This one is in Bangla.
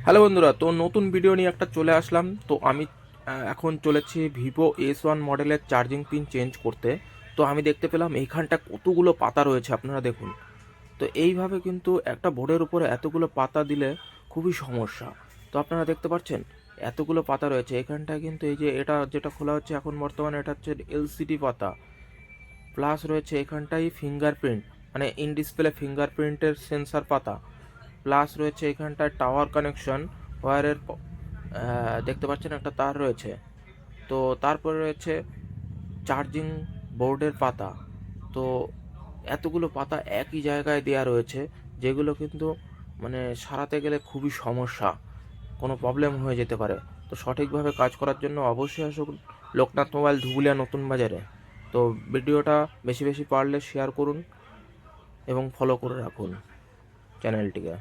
হ্যালো বন্ধুরা, তো নতুন ভিডিও নিয়ে একটা চলে আসলাম। তো আমি এখন চলেছি ভিভো S1 মডেলের চার্জিং পিন চেঞ্জ করতে। তো আমি দেখতে পেলাম এইখানটা কতগুলো পাতা রয়েছে, আপনারা দেখুন। তো এইভাবে কিন্তু একটা বোর্ডের উপরে এতগুলো পাতা দিলে খুবই সমস্যা। তো আপনারা দেখতে পাচ্ছেন এতগুলো পাতা রয়েছে এখানটায়, কিন্তু এই যে এটা যেটা খোলা হচ্ছে এখন বর্তমানে, এটা হচ্ছে এলসিডি পাতা। প্লাস রয়েছে এখানটায় ফিঙ্গারপ্রিন্ট, মানে ইন ডিসপ্লে ফিঙ্গারপ্রিন্টের সেন্সার পাতা। প্লাস রয়েছে এখানটায় টাওয়ার কানেকশন ওয়্যারের দেখতে পাচ্ছেন একটা তার রয়েছে। তো তারপরে রয়েছে চার্জিং বোর্ডের পাতা। তো এতগুলো পাতা একই জায়গায় দেয়া রয়েছে, যেগুলো কিন্তু মানে সারাতে গেলে খুবই সমস্যা, কোনো প্রবলেম হয়ে যেতে পারে। তো সঠিকভাবে কাজ করার জন্য অবশ্যই আসুন লোকনাথ মোবাইল, ধুবুলিয়া, নতুন বাজারে। তো ভিডিওটা বেশি বেশি পারলে শেয়ার করুন এবং ফলো করে রাখুন চ্যানেলটিকে।